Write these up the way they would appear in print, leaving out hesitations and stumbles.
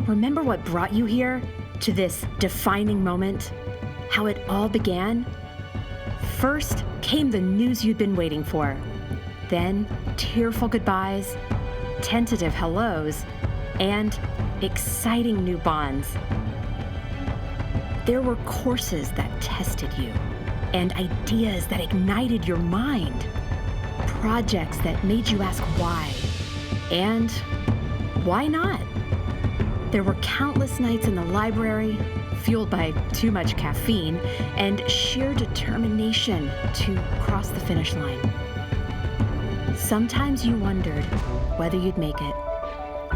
Remember what brought you here, to this defining moment? How it all began? First came the news you'd been waiting for. Then tearful goodbyes, tentative hellos, and exciting new bonds. There were courses that tested you, and ideas that ignited your mind, projects that made you ask why, and why not? There were countless nights in the library, fueled by too much caffeine, and sheer determination to cross the finish line. Sometimes you wondered whether you'd make it,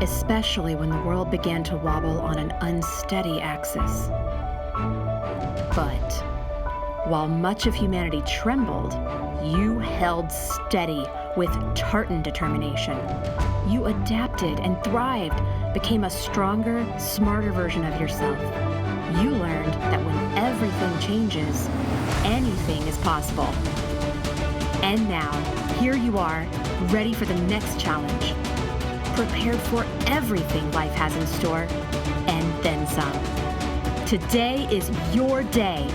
especially when the world began to wobble on an unsteady axis. But while much of humanity trembled, you held steady with tartan determination. You adapted and thrived, became a stronger, smarter version of yourself. You learned that when everything changes, anything is possible. And now, here you are, ready for the next challenge. Prepared for everything life has in store, and then some. Today is your day,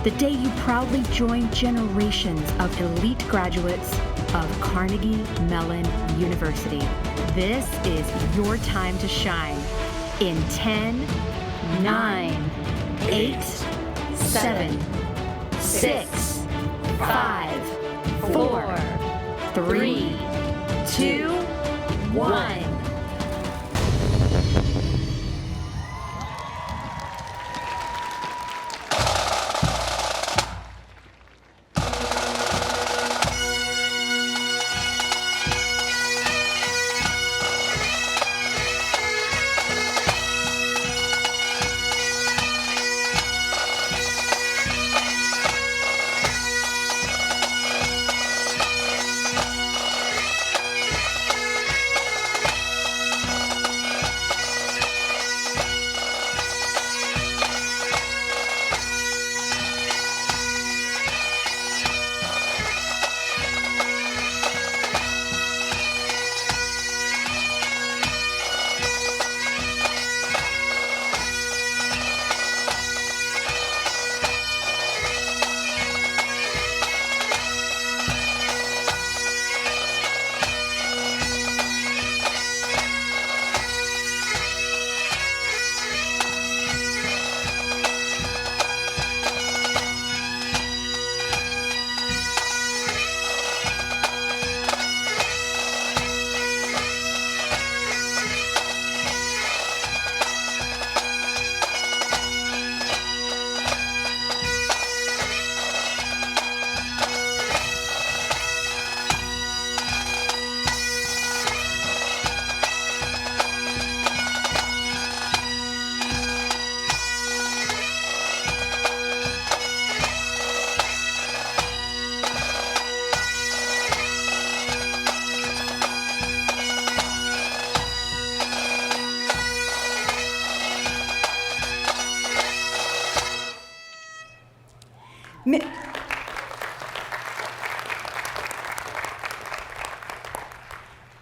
the day you proudly join generations of elite graduates of Carnegie Mellon University. This is your time to shine. In 10, 9, 8, 7, 6, 5, 4, 3, 2, 1.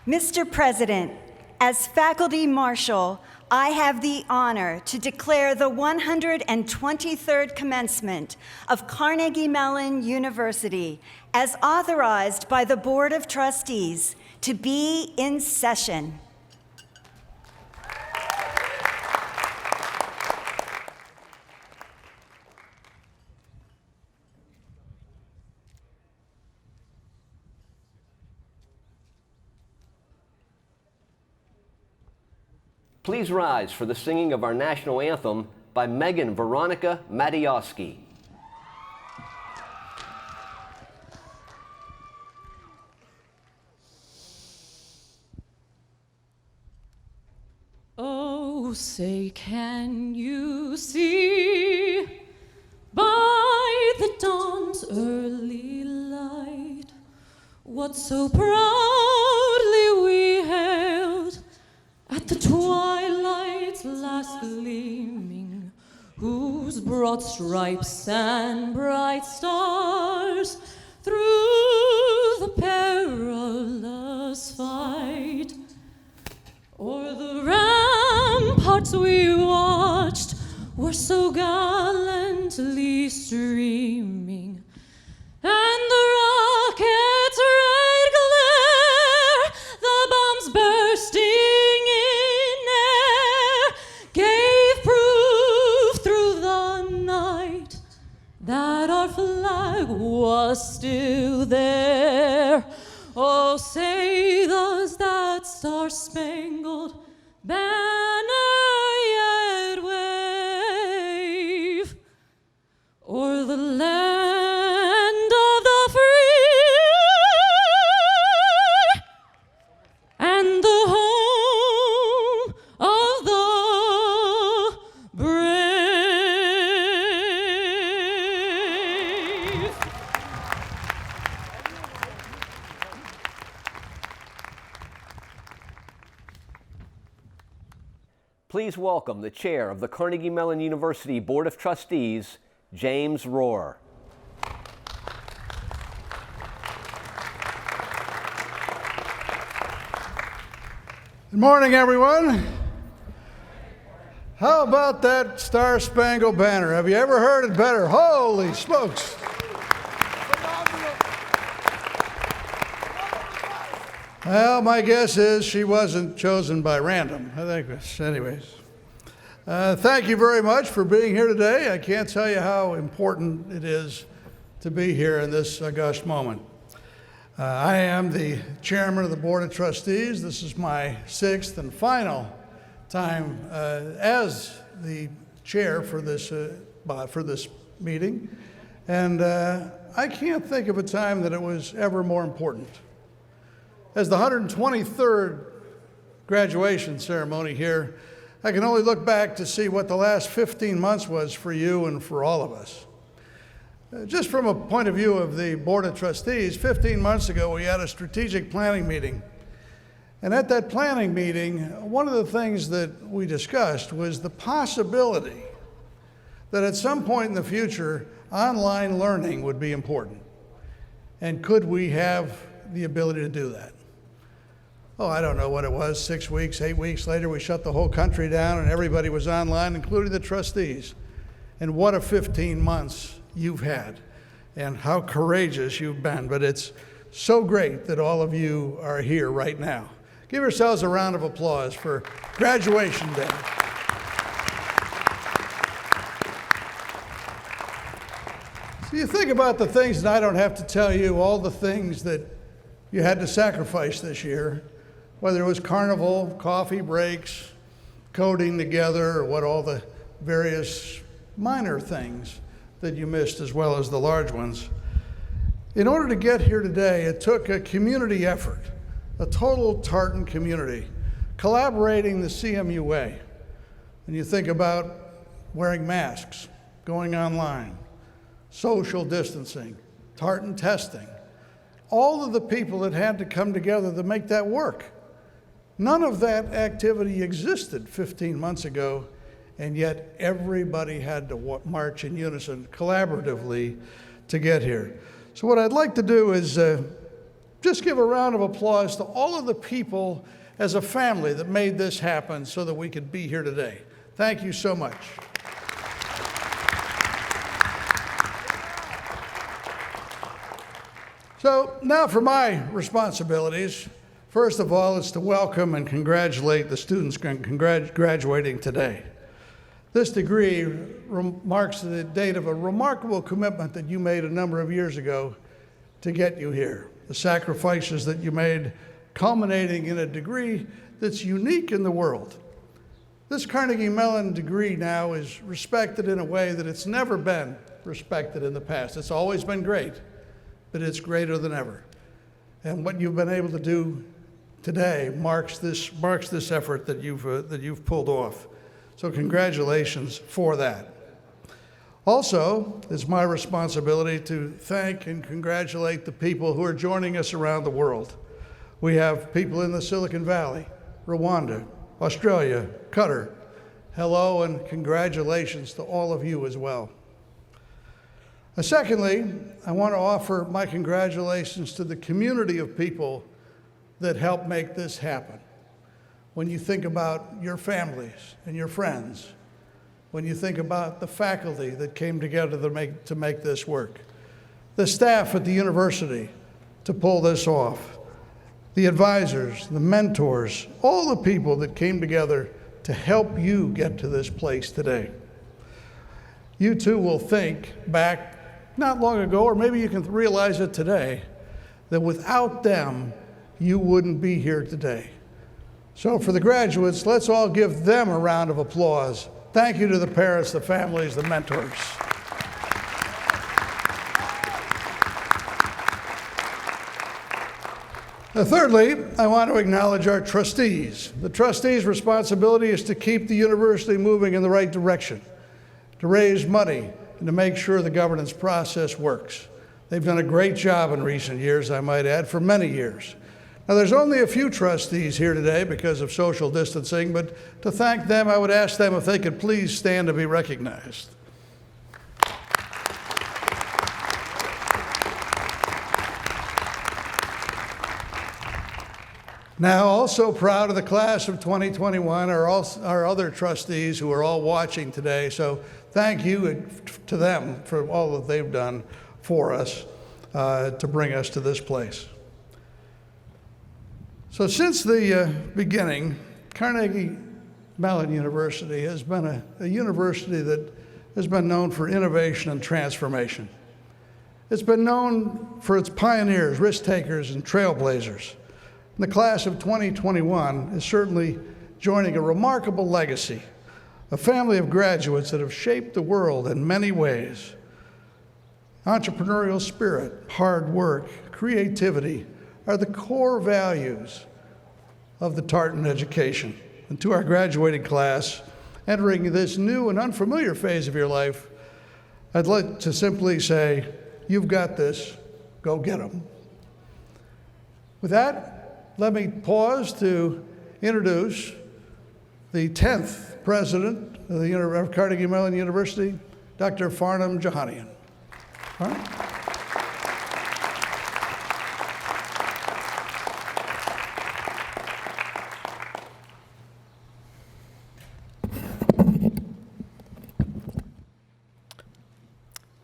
Mr. President, as Faculty Marshal, I have the honor to declare the 123rd commencement of Carnegie Mellon University as authorized by the Board of Trustees to be in session. Please rise for the singing of our national anthem by Megan Veronica Matiowski. Oh, say, can you see by the dawn's early light what so proudly we hailed at the twilight's last gleaming, whose broad stripes and bright stars through the perilous fight o'er the rampart hearts we watched were so gallantly streaming, and the rocket's red glare, the bombs bursting in air, gave proof through the night that our flag was still there. Oh, say does that star-spangled banner yet wave o'er the land of the free and the home of the brave? Please welcome the chair of the Carnegie Mellon University Board of Trustees, James Rohr. Good morning, everyone. How about that Star-Spangled Banner? Have you ever heard it better? Holy smokes. Well, my guess is she wasn't chosen by random. I think it's, anyways. Thank you very much for being here today. I can't tell you how important it is to be here in this august moment. I am the chairman of the Board of Trustees. This is my sixth and final time as the chair for this meeting. And I can't think of a time that it was ever more important. As the 123rd graduation ceremony here, I can only look back to see what the last 15 months was for you and for all of us. Just from a point of view of the Board of Trustees, 15 months ago we had a strategic planning meeting. And at that planning meeting, one of the things that we discussed was the possibility that at some point in the future, online learning would be important. And could we have the ability to do that? Oh, I don't know what it was, 6 weeks, 8 weeks later, we shut the whole country down and everybody was online, including the trustees. And what a 15 months you've had and how courageous you've been. But it's so great that all of you are here right now. Give yourselves a round of applause for graduation day. So you think about the things, and I don't have to tell you all the things that you had to sacrifice this year, whether it was carnival, coffee breaks, coding together, or what all the various minor things that you missed as well as the large ones. In order to get here today, it took a community effort, a total Tartan community, collaborating the CMU way. And you think about wearing masks, going online, social distancing, Tartan testing, all of the people that had to come together to make that work. None of that activity existed 15 months ago, and yet everybody had to march in unison collaboratively to get here. So what I'd like to do is just give a round of applause to all of the people as a family that made this happen so that we could be here today. Thank you so much. So now for my responsibilities. First of all, it's to welcome and congratulate the students graduating today. This degree marks the date of a remarkable commitment that you made a number of years ago to get you here. The sacrifices that you made culminating in a degree that's unique in the world. This Carnegie Mellon degree now is respected in a way that it's never been respected in the past. It's always been great, but it's greater than ever. And what you've been able to do today marks this effort that you've pulled off. So congratulations for that. Also, it's my responsibility to thank and congratulate the people who are joining us around the world. We have people in the Silicon Valley, Rwanda, Australia, Qatar. Hello and congratulations to all of you as well. Secondly, I want to offer my congratulations to the community of people that helped make this happen. when you think about your families and your friends, when you think about the faculty that came together to make this work, the staff at the university to pull this off, the advisors, the mentors, all the people that came together to help you get to this place today. You too will think back not long ago, or maybe you can realize it today, that without them, you wouldn't be here today. So for the graduates, let's all give them a round of applause. Thank you to the parents, the families, the mentors. Thirdly, I want to acknowledge our trustees. The trustees' responsibility is to keep the university moving in the right direction, to raise money, and to make sure the governance process works. They've done a great job in recent years, I might add, for many years. Now, there's only a few trustees here today because of social distancing, but to thank them, I would ask them if they could please stand to be recognized. Now, also proud of the class of 2021 are our other trustees who are all watching today, so thank you to them for all that they've done for us to bring us to this place. So since the beginning, Carnegie Mellon University has been a university that has been known for innovation and transformation. It's been known for its pioneers, risk takers, and trailblazers. And the class of 2021 is certainly joining a remarkable legacy, a family of graduates that have shaped the world in many ways. Entrepreneurial spirit, hard work, creativity are the core values of the Tartan education. And to our graduating class, entering this new and unfamiliar phase of your life, I'd like to simply say, you've got this, go get them. With that, let me pause to introduce the 10th president of Carnegie Mellon University, Dr. Farnham Jahanian. Farnham?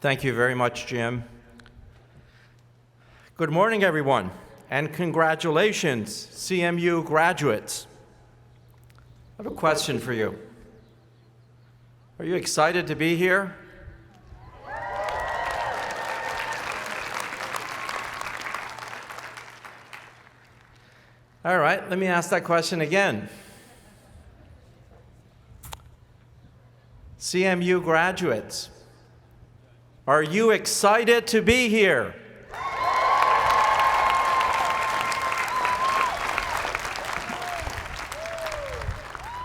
Thank you very much, Jim. Good morning, everyone, and congratulations, CMU graduates. I have a question for you. Are you excited to be here? All right, let me ask that question again. CMU graduates, are you excited to be here?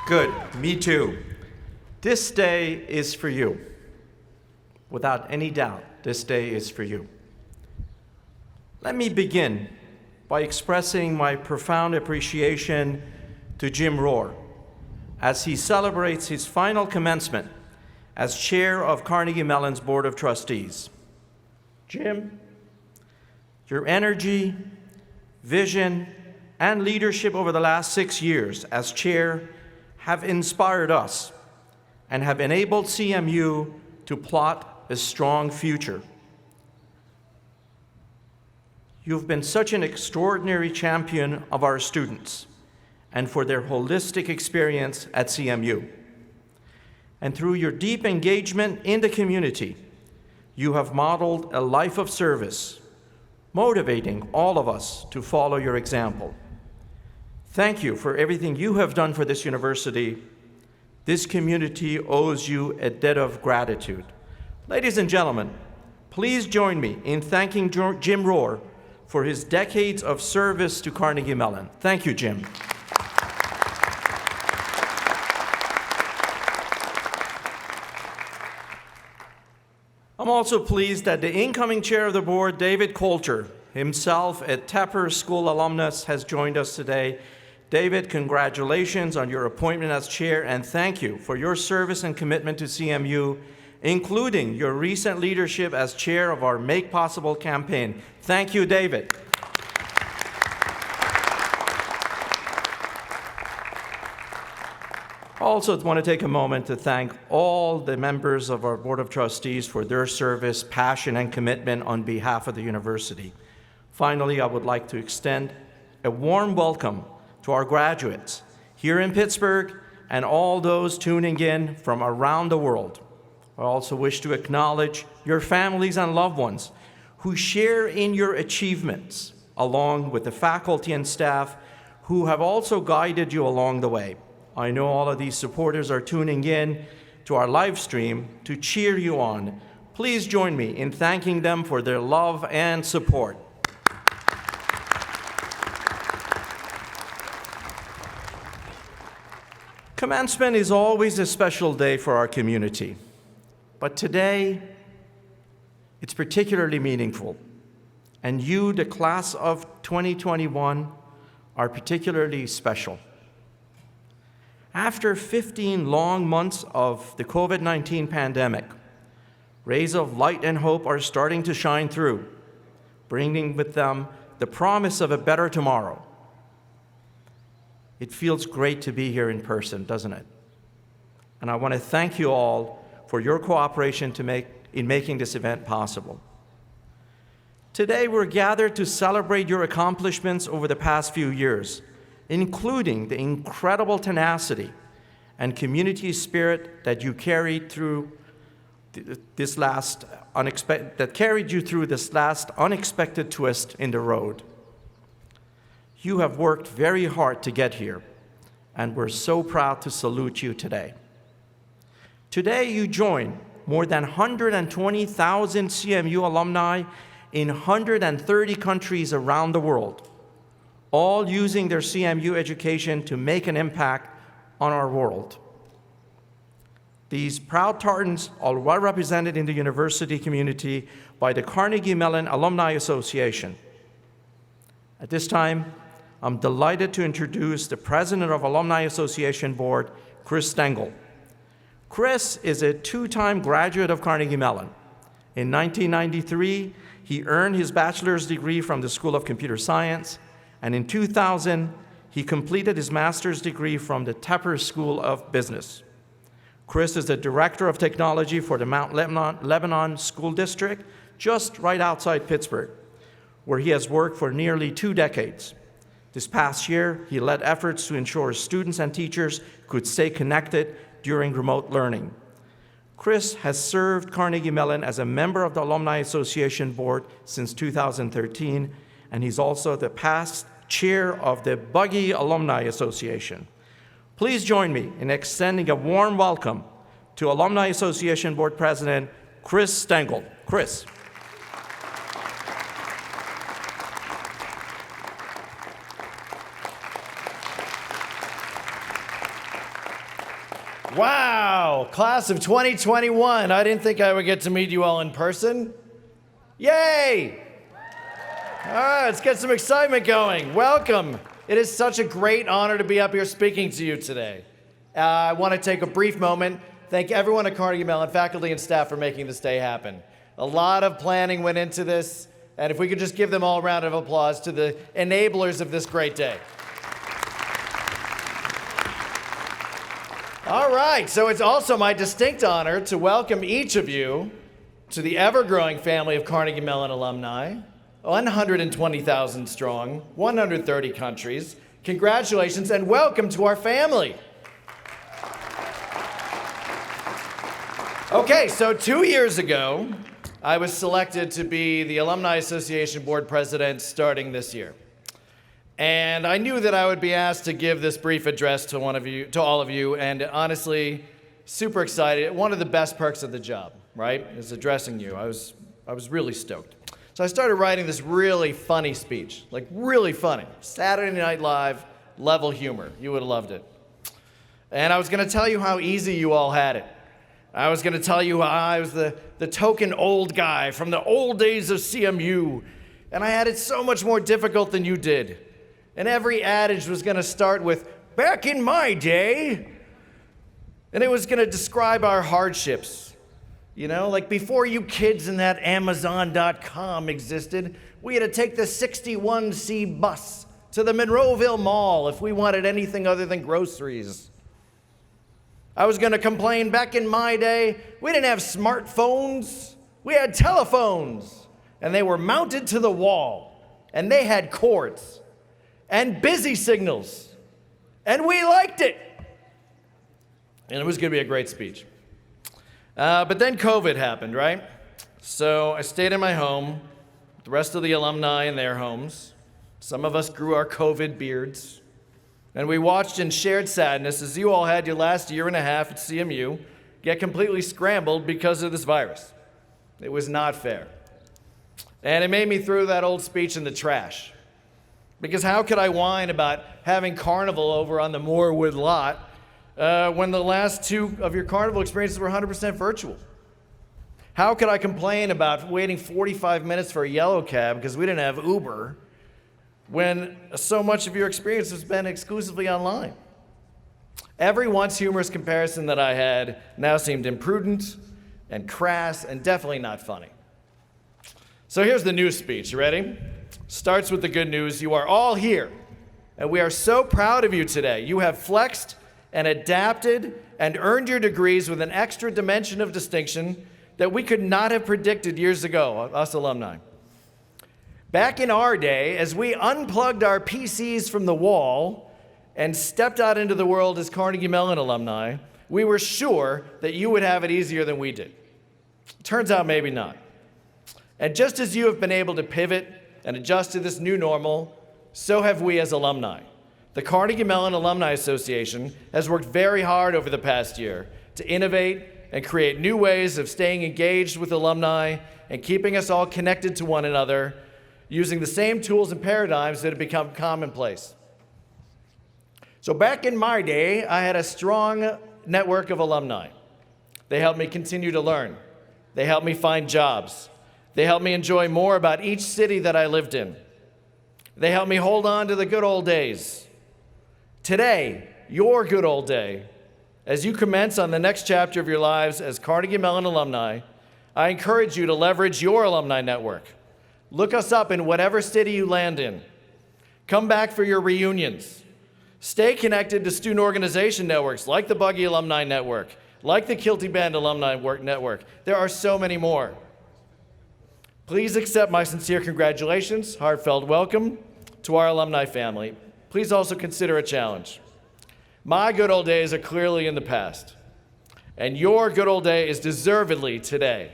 Good, me too. This day is for you. Without any doubt, this day is for you. Let me begin by expressing my profound appreciation to Jim Rohr as he celebrates his final commencement as chair of Carnegie Mellon's Board of Trustees. Jim, your energy, vision, and leadership over the last 6 years as chair have inspired us and have enabled CMU to plot a strong future. You've been such an extraordinary champion of our students and for their holistic experience at CMU. And through your deep engagement in the community, you have modeled a life of service, motivating all of us to follow your example. Thank you for everything you have done for this university. This community owes you a debt of gratitude. Ladies and gentlemen, please join me in thanking Jim Rohr for his decades of service to Carnegie Mellon. Thank you, Jim. I'm also pleased that the incoming chair of the board, David Coulter, himself a Tepper School alumnus, has joined us today. David, congratulations on your appointment as chair, and thank you for your service and commitment to CMU, including your recent leadership as chair of our Make Possible campaign. Thank you, David. I also want to take a moment to thank all the members of our Board of Trustees for their service, passion, and commitment on behalf of the university. Finally, I would like to extend a warm welcome to our graduates here in Pittsburgh and all those tuning in from around the world. I also wish to acknowledge your families and loved ones who share in your achievements, along with the faculty and staff who have also guided you along the way. I know all of these supporters are tuning in to our live stream to cheer you on. Please join me in thanking them for their love and support. Commencement is always a special day for our community, but today it's particularly meaningful. And you, the class of 2021, are particularly special. After 15 long months of the COVID-19 pandemic, rays of light and hope are starting to shine through, bringing with them the promise of a better tomorrow. It feels great to be here in person, doesn't it? And I want to thank you all for your cooperation in making this event possible. Today, we're gathered to celebrate your accomplishments over the past few years, including the incredible tenacity and community spirit that you carried through this last unexpected twist in the road. You have worked very hard to get here, and we're so proud to salute you today. Today, you join more than 120,000 CMU alumni in 130 countries around the world, all using their CMU education to make an impact on our world. These proud Tartans are well represented in the university community by the Carnegie Mellon Alumni Association. At this time, I'm delighted to introduce the President of Alumni Association Board, Chris Stengel. Chris is a two-time graduate of Carnegie Mellon. In 1993, he earned his bachelor's degree from the School of Computer Science, and in 2000, he completed his master's degree from the Tepper School of Business. Chris is the Director of Technology for the Mount Lebanon School District, just right outside Pittsburgh, where he has worked for nearly 2 decades. This past year, he led efforts to ensure students and teachers could stay connected during remote learning. Chris has served Carnegie Mellon as a member of the Alumni Association Board since 2013, and he's also the past chair of the Buggy Alumni Association. Please join me in extending a warm welcome to Alumni Association Board President Chris Stengel. Chris. Wow, class of 2021. I didn't think I would get to meet you all in person. Yay! All right, let's get some excitement going. Welcome. It is such a great honor to be up here speaking to you today. I want to take a brief moment, thank everyone at Carnegie Mellon, faculty and staff, for making this day happen. A lot of planning went into this, and if we could just give them all a round of applause to the enablers of this great day. All right, so it's also my distinct honor to welcome each of you to the ever-growing family of Carnegie Mellon alumni, 120,000 strong, 130 countries. Congratulations and welcome to our family. Okay, so 2 years ago, I was selected to be the Alumni Association Board President starting this year. And I knew that I would be asked to give this brief address to all of you, and honestly, super excited. One of the best perks of the job, right, is addressing you. I was really stoked. So I started writing this really funny speech, like really funny. Saturday Night Live level humor. You would have loved it. And I was going to tell you how easy you all had it. I was going to tell you how I was the token old guy from the old days of CMU, and I had it so much more difficult than you did. And every adage was going to start with, "Back in my day." And it was going to describe our hardships. You know, like before you kids in that Amazon.com existed, we had to take the 61C bus to the Monroeville Mall if we wanted anything other than groceries. I was going to complain back in my day, we didn't have smartphones. We had telephones, and they were mounted to the wall, and they had cords and busy signals, and we liked it. And it was going to be a great speech. But then COVID happened, right? So I stayed in my home, the rest of the alumni in their homes. Some of us grew our COVID beards. And we watched in shared sadness as you all had your last year and a half at CMU get completely scrambled because of this virus. It was not fair. And it made me throw that old speech in the trash. Because how could I whine about having carnival over on the Moorwood lot when the last two of your carnival experiences were 100% virtual? How could I complain about waiting 45 minutes for a yellow cab because we didn't have Uber when so much of your experience has been exclusively online? Every once humorous comparison that I had now seemed imprudent and crass and definitely not funny. So here's the news speech. You ready? Starts with the good news. You are all here, and we are so proud of you today. You have flexed and adapted and earned your degrees with an extra dimension of distinction that we could not have predicted years ago, us alumni. Back in our day, as we unplugged our PCs from the wall and stepped out into the world as Carnegie Mellon alumni, we were sure that you would have it easier than we did. Turns out maybe not. And just as you have been able to pivot and adjust to this new normal, so have we as alumni. The Carnegie Mellon Alumni Association has worked very hard over the past year to innovate and create new ways of staying engaged with alumni and keeping us all connected to one another using the same tools and paradigms that have become commonplace. So back in my day, I had a strong network of alumni. They helped me continue to learn. They helped me find jobs. They helped me enjoy more about each city that I lived in. They helped me hold on to the good old days. Today, your good old day, as you commence on the next chapter of your lives as Carnegie Mellon alumni, I encourage you to leverage your alumni network. Look us up in whatever city you land in. Come back for your reunions. Stay connected to student organization networks like the Buggy Alumni Network, like the Kilty Band Alumni Network. There are so many more. Please accept my sincere congratulations, heartfelt welcome to our alumni family. Please also consider a challenge. My good old days are clearly in the past, and your good old day is deservedly today.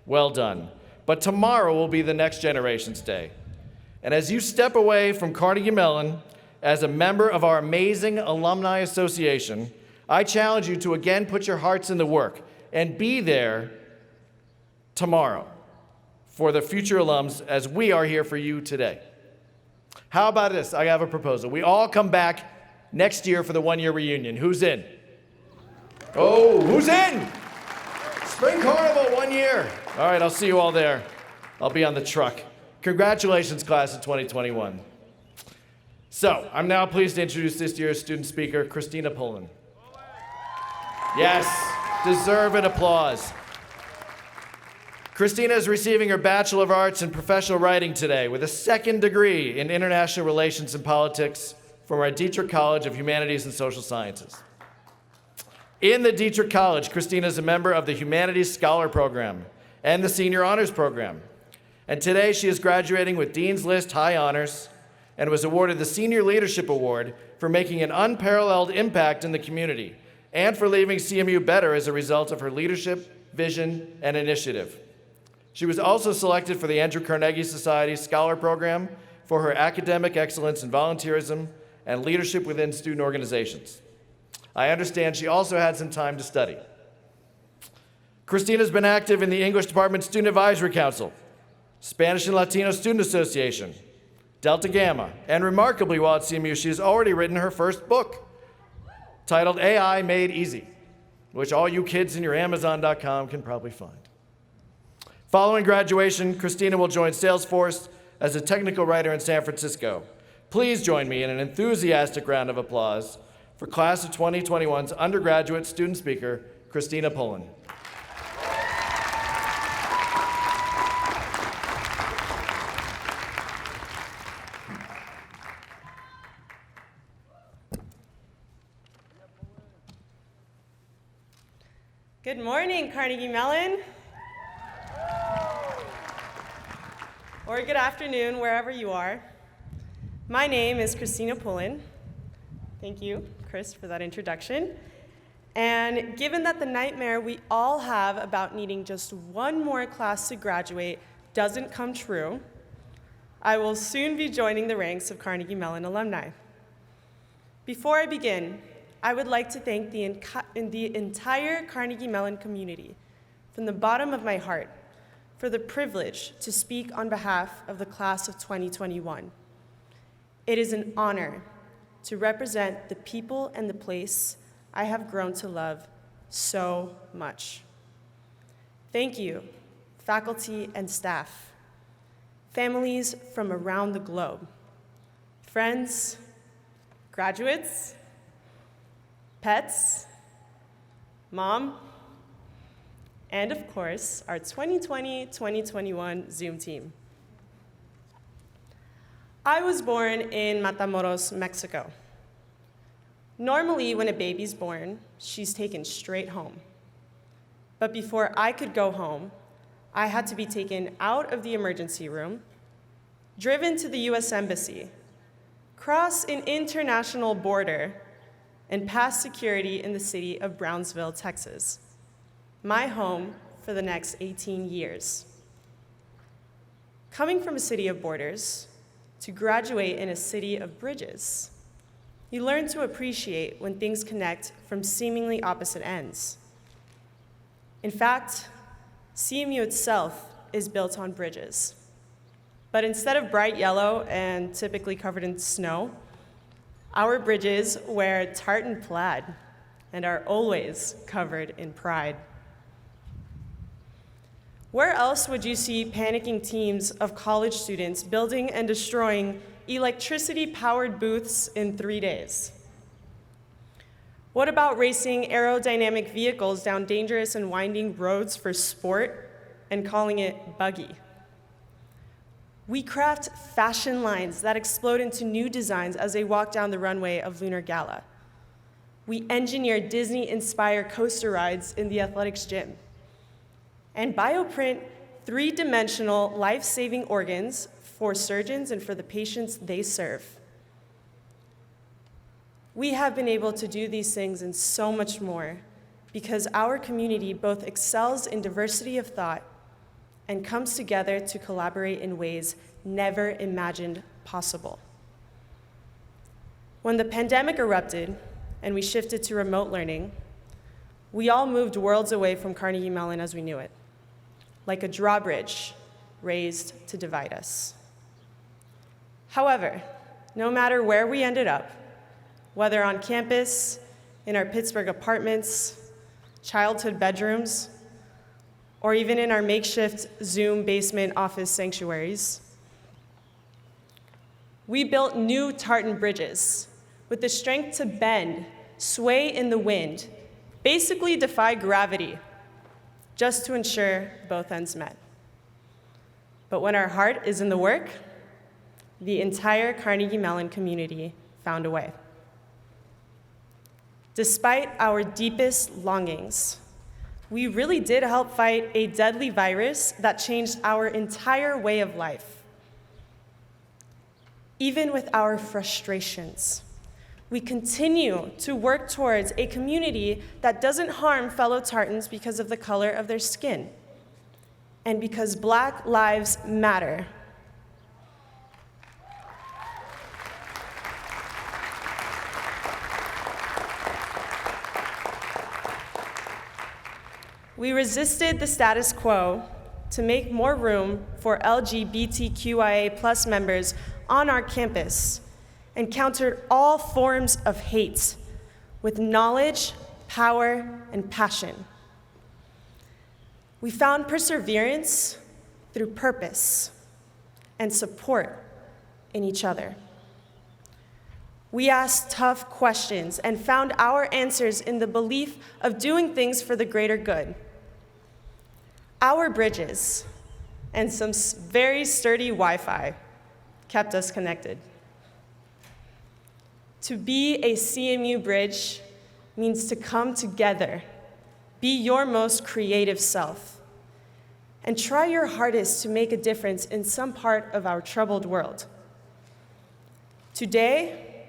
Well done. But tomorrow will be the next generation's day. And as you step away from Carnegie Mellon as a member of our amazing Alumni Association, I challenge you to again put your hearts in the work and be there tomorrow for the future alums as we are here for you today. How about this? I have a proposal. We all come back next year for the one-year reunion. Who's in? Oh, who's in? Spring Carnival, 1 year. All right, I'll see you all there. I'll be on the truck. Congratulations, class of 2021. So, I'm now pleased to introduce this year's student speaker, Christina Pullen. Yes, deserved applause. Christina is receiving her Bachelor of Arts in Professional Writing today with a second degree in International Relations and Politics from our Dietrich College of Humanities and Social Sciences. In the Dietrich College, Christina is a member of the Humanities Scholar Program and the Senior Honors Program. And today she is graduating with Dean's List High Honors and was awarded the Senior Leadership Award for making an unparalleled impact in the community and for leaving CMU better as a result of her leadership, vision, and initiative. She was also selected for the Andrew Carnegie Society Scholar Program for her academic excellence in volunteerism and leadership within student organizations. I understand she also had some time to study. Christina's been active in the English Department Student Advisory Council, Spanish and Latino Student Association, Delta Gamma, and remarkably, while at CMU, she has already written her first book titled AI Made Easy, which all you kids in your Amazon.com can probably find. Following graduation, Christina will join Salesforce as a technical writer in San Francisco. Please join me in an enthusiastic round of applause for class of 2021's undergraduate student speaker, Christina Pullen. Good morning, Carnegie Mellon. Or good afternoon, wherever you are. My name is Christina Pullen. Thank you, Chris, for that introduction. And given that the nightmare we all have about needing just one more class to graduate doesn't come true, I will soon be joining the ranks of Carnegie Mellon alumni. Before I begin, I would like to thank the entire Carnegie Mellon community from the bottom of my heart for the privilege to speak on behalf of the class of 2021. It is an honor to represent the people and the place I have grown to love so much. Thank you, faculty and staff, families from around the globe, friends, graduates, pets, mom, and of course, our 2020-2021 Zoom team. I was born in Matamoros, Mexico. Normally, when a baby's born, she's taken straight home. But before I could go home, I had to be taken out of the emergency room, driven to the US Embassy, cross an international border, and pass security in the city of Brownsville, Texas, my home for the next 18 years. Coming from a city of borders to graduate in a city of bridges, you learn to appreciate when things connect from seemingly opposite ends. In fact, CMU itself is built on bridges. But instead of bright yellow and typically covered in snow, our bridges wear tartan plaid and are always covered in pride. Where else would you see panicking teams of college students building and destroying electricity-powered booths in 3 days? What about racing aerodynamic vehicles down dangerous and winding roads for sport and calling it buggy? We craft fashion lines that explode into new designs as they walk down the runway of Lunar Gala. We engineer Disney-inspired coaster rides in the athletics gym. And bioprint three-dimensional life-saving organs for surgeons and for the patients they serve. We have been able to do these things and so much more because our community both excels in diversity of thought and comes together to collaborate in ways never imagined possible. When the pandemic erupted and we shifted to remote learning, we all moved worlds away from Carnegie Mellon as we knew it, like a drawbridge raised to divide us. However, no matter where we ended up, whether on campus, in our Pittsburgh apartments, childhood bedrooms, or even in our makeshift Zoom basement office sanctuaries, we built new tartan bridges with the strength to bend, sway in the wind, basically defy gravity, just to ensure both ends met. But when our heart is in the work, the entire Carnegie Mellon community found a way. Despite our deepest longings, we really did help fight a deadly virus that changed our entire way of life. Even with our frustrations, we continue to work towards a community that doesn't harm fellow Tartans because of the color of their skin, and because Black lives matter. We resisted the status quo to make more room for LGBTQIA+ members on our campus and countered all forms of hate with knowledge, power, and passion. We found perseverance through purpose and support in each other. We asked tough questions and found our answers in the belief of doing things for the greater good. Our bridges and some very sturdy Wi-Fi kept us connected. To be a CMU bridge means to come together be your most creative self, and try your hardest to make a difference in some part of our troubled world. Today,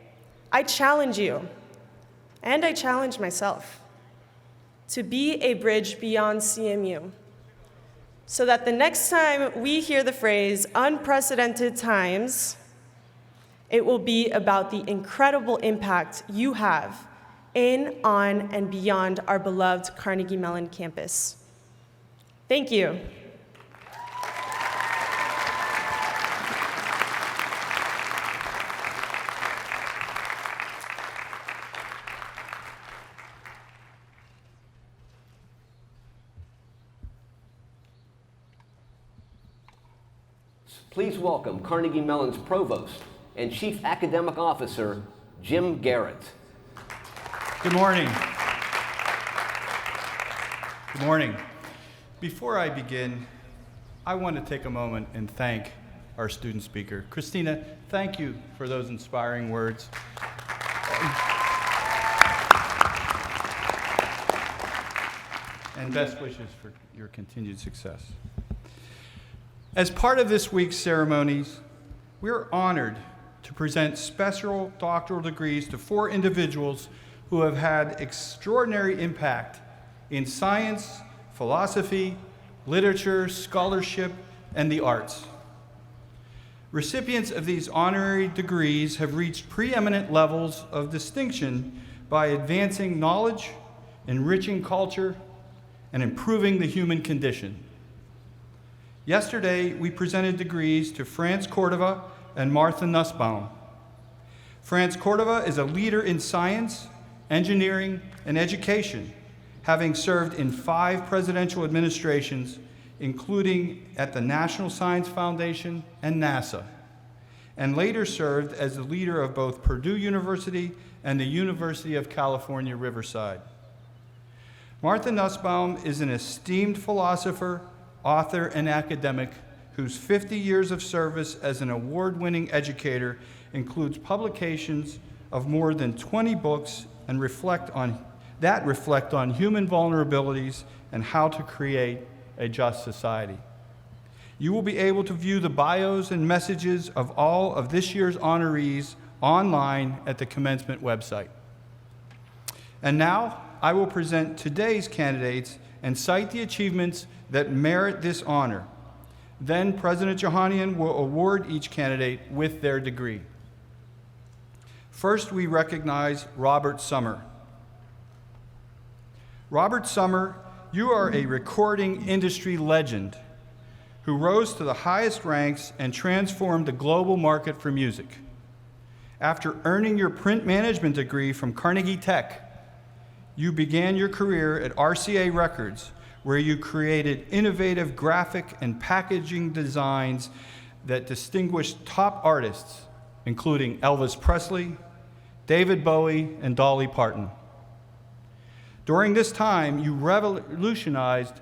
I challenge you, and I challenge myself, to be a bridge beyond CMU, so that the next time we hear the phrase unprecedented times, it will be about the incredible impact you have in, on, and beyond our beloved Carnegie Mellon campus. Thank you. Please welcome Carnegie Mellon's Provost and Chief Academic Officer, Jim Garrett. Good morning. Good morning. Before I begin, I want to take a moment and thank our student speaker. Christina, thank you for those inspiring words. And best wishes for your continued success. As part of this week's ceremonies, we are honored to present special doctoral degrees to 4 individuals who have had extraordinary impact in science, philosophy, literature, scholarship, and the arts. Recipients of these honorary degrees have reached preeminent levels of distinction by advancing knowledge, enriching culture, and improving the human condition. Yesterday, we presented degrees to France Cordova and Martha Nussbaum. France Cordova is a leader in science, engineering, and education, having served in 5 presidential administrations, including at the National Science Foundation and NASA, and later served as the leader of both Purdue University and the University of California, Riverside. Martha Nussbaum is an esteemed philosopher, author, and academic whose 50 years of service as an award-winning educator includes publications of more than 20 books and reflect on human vulnerabilities and how to create a just society. You will be able to view the bios and messages of all of this year's honorees online at the Commencement website. And now, I will present today's candidates and cite the achievements that merit this honor. Then President Johanian will award each candidate with their degree. First, we recognize Robert Summer. Robert Summer, you are a recording industry legend who rose to the highest ranks and transformed the global market for music. After earning your print management degree from Carnegie Tech, you began your career at RCA Records, where you created innovative graphic and packaging designs that distinguished top artists, including Elvis Presley, David Bowie, and Dolly Parton. During this time, you revolutionized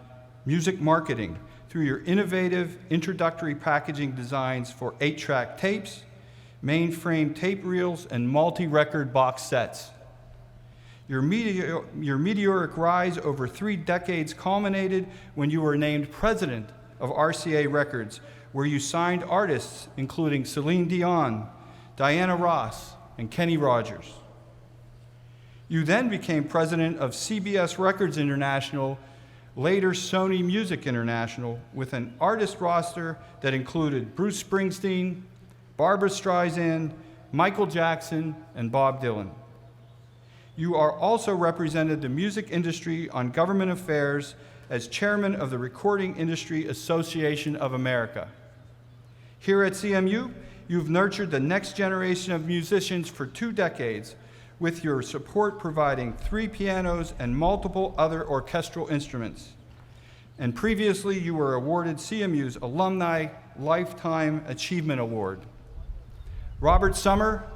music marketing through your innovative introductory packaging designs for 8-track tapes, mainframe tape reels, and multi-record box sets. Your meteoric rise over 3 decades culminated when you were named president of RCA Records, where you signed artists including Celine Dion, Diana Ross, and Kenny Rogers. You then became president of CBS Records International, later Sony Music International, with an artist roster that included Bruce Springsteen, Barbra Streisand, Michael Jackson, and Bob Dylan. You are also represented the music industry on government affairs as chairman of the Recording Industry Association of America. Here at CMU, you've nurtured the next generation of musicians for 2 decades, with your support providing 3 pianos and multiple other orchestral instruments. And previously, you were awarded CMU's Alumni Lifetime Achievement Award. Robert Summer,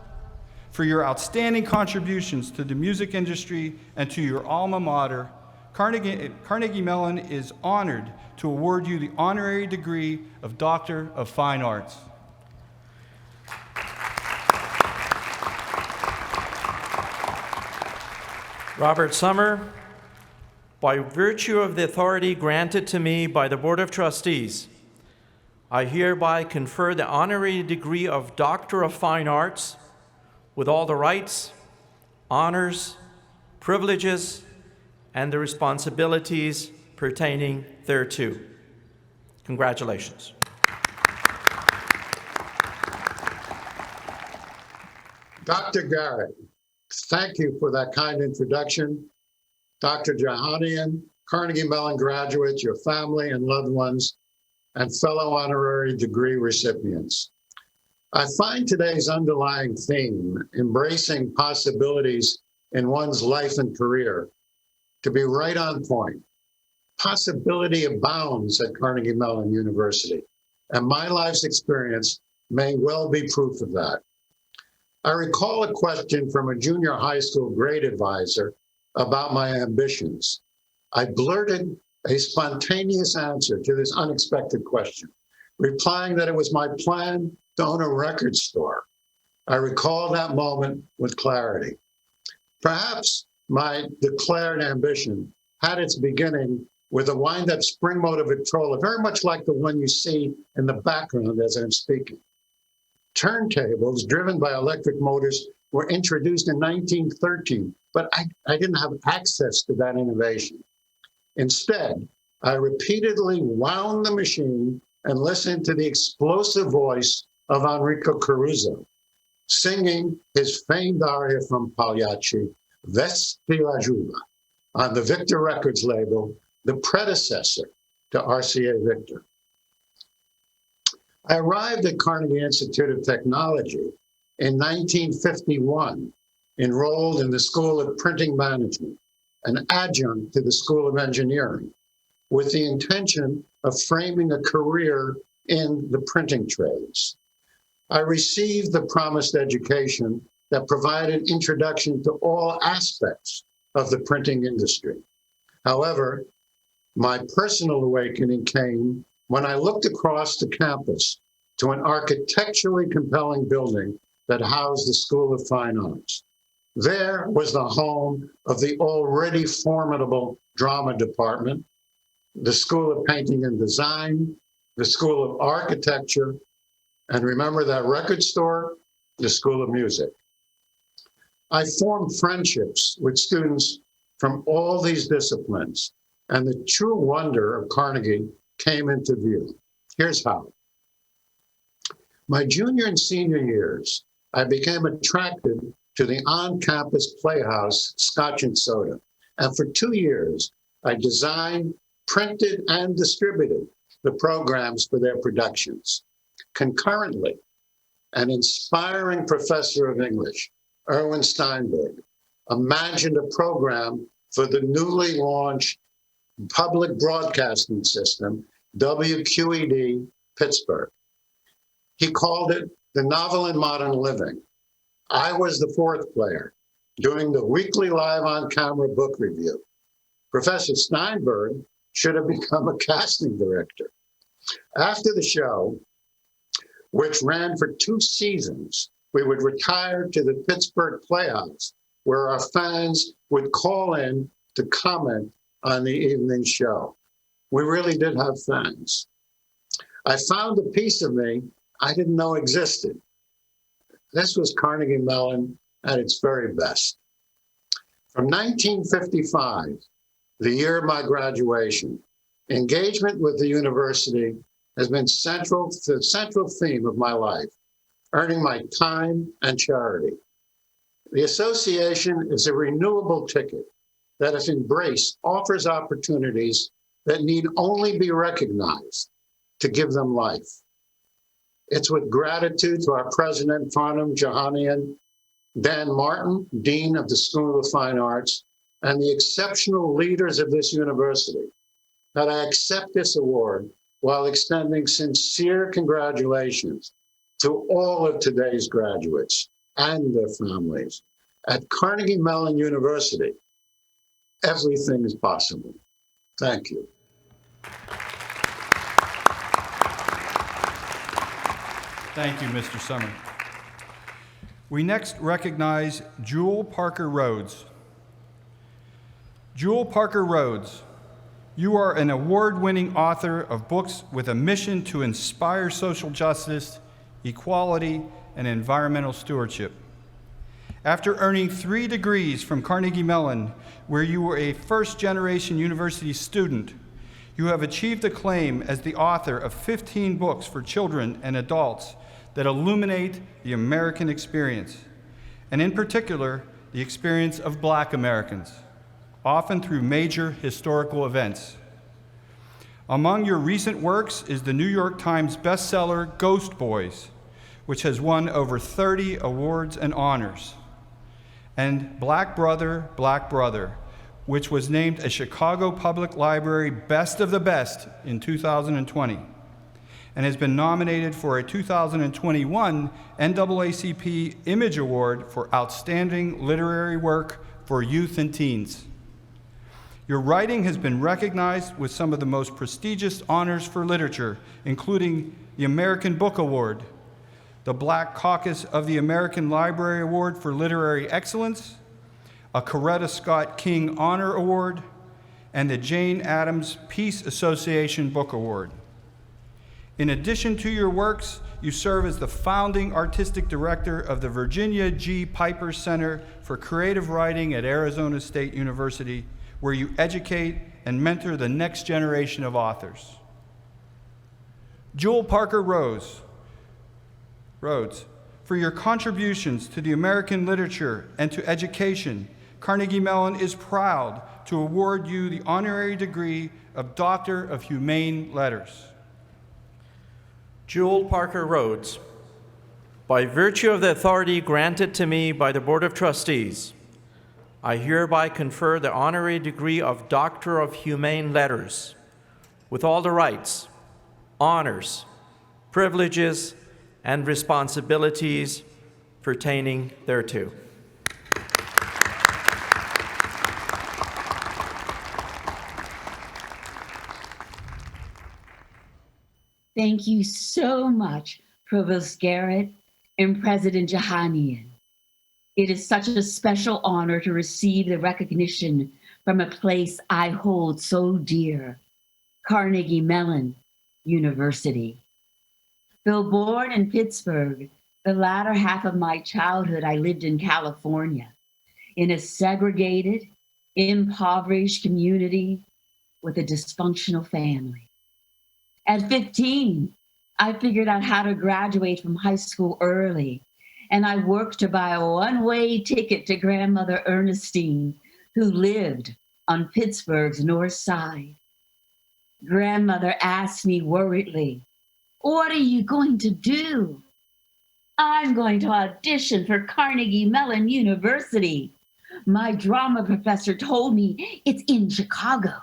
for your outstanding contributions to the music industry and to your alma mater, Carnegie Mellon is honored to award you the honorary degree of Doctor of Fine Arts. Robert Summer, by virtue of the authority granted to me by the Board of Trustees, I hereby confer the honorary degree of Doctor of Fine Arts with all the rights, honors, privileges, and the responsibilities pertaining thereto. Congratulations. Dr. Garrett, thank you for that kind introduction. Dr. Jahanian, Carnegie Mellon graduates, your family and loved ones, and fellow honorary degree recipients. I find today's underlying theme, embracing possibilities in one's life and career, to be right on point. Possibility abounds at Carnegie Mellon University, and my life's experience may well be proof of that. I recall a question from a junior high school grade advisor about my ambitions. I blurted a spontaneous answer to this unexpected question, replying that it was my plan to own a record store. I recall that moment with clarity. Perhaps my declared ambition had its beginning with a wind-up spring motor Victrola, very much like the one you see in the background as I'm speaking. Turntables driven by electric motors were introduced in 1913, but I didn't have access to that innovation. Instead, I repeatedly wound the machine and listened to the explosive voice of Enrico Caruso, singing his famed aria from Pagliacci, Vesti la Giulia, on the Victor Records label, the predecessor to RCA Victor. I arrived at Carnegie Institute of Technology in 1951, enrolled in the School of Printing Management, an adjunct to the School of Engineering, with the intention of framing a career in the printing trades. I received the promised education that provided introduction to all aspects of the printing industry. However, my personal awakening came when I looked across the campus to an architecturally compelling building that housed the School of Fine Arts. There was the home of the already formidable drama department, the School of Painting and Design, the School of Architecture, and remember that record store, the School of Music. I formed friendships with students from all these disciplines, and the true wonder of Carnegie came into view. Here's how. My junior and senior years, I became attracted to the on-campus playhouse Scotch and Soda. And for 2 years, I designed, printed, and distributed the programs for their productions. Concurrently, an inspiring professor of English, Erwin Steinberg, imagined a program for the newly launched public broadcasting system, WQED Pittsburgh. He called it The Novel in Modern Living. I was the fourth player, doing the weekly live on-camera book review. Professor Steinberg should have become a casting director. After the show, which ran for 2 seasons, we would retire to the Pittsburgh Playhouse, where our fans would call in to comment on the evening show. We really did have fans. I found a piece of me I didn't know existed. This was Carnegie Mellon at its very best. From 1955, the year of my graduation, engagement with the university has been the central theme of my life, earning my time and charity. The association is a renewable ticket that, if embraced, offers opportunities that need only be recognized to give them life. It's with gratitude to our president, Farnham Jahanian, Dan Martin, Dean of the School of Fine Arts, and the exceptional leaders of this university that I accept this award while extending sincere congratulations to all of today's graduates and their families. At Carnegie Mellon University, everything is possible. Thank you. Thank you, Mr. Summer. We next recognize Jewell Parker Rhodes. Jewell Parker Rhodes, you are an award-winning author of books with a mission to inspire social justice, equality, and environmental stewardship. After earning 3 degrees from Carnegie Mellon, where you were a first-generation university student, you have achieved acclaim as the author of 15 books for children and adults that illuminate the American experience, and in particular, the experience of Black Americans, often through major historical events. Among your recent works is the New York Times bestseller Ghost Boys, which has won over 30 awards and honors, and Black Brother, which was named a Chicago Public Library Best of the Best in 2020, and has been nominated for a 2021 NAACP Image Award for Outstanding Literary Work for Youth and Teens. Your writing has been recognized with some of the most prestigious honors for literature, including the American Book Award, the Black Caucus of the American Library Award for Literary Excellence, a Coretta Scott King Honor Award, and the Jane Addams Peace Association Book Award. In addition to your works, you serve as the founding artistic director of the Virginia G. Piper Center for Creative Writing at Arizona State University, where you educate and mentor the next generation of authors. Jewell Parker Rhodes, for your contributions to the American literature and to education, Carnegie Mellon is proud to award you the honorary degree of Doctor of Humane Letters. Jewell Parker Rhodes, by virtue of the authority granted to me by the Board of Trustees, I hereby confer the honorary degree of Doctor of Humane Letters with all the rights, honors, privileges, and responsibilities pertaining thereto. Thank you so much, Provost Garrett and President Jahanian. It is such a special honor to receive the recognition from a place I hold so dear, Carnegie Mellon University. Though born in Pittsburgh, the latter half of my childhood I lived in California, in a segregated, impoverished community with a dysfunctional family. At 15, I figured out how to graduate from high school early, and I worked to buy a one-way ticket to Grandmother Ernestine, who lived on Pittsburgh's north side. Grandmother asked me worriedly, "What are you going to do?" "I'm going to audition for Carnegie Mellon University. My drama professor told me it's in Chicago."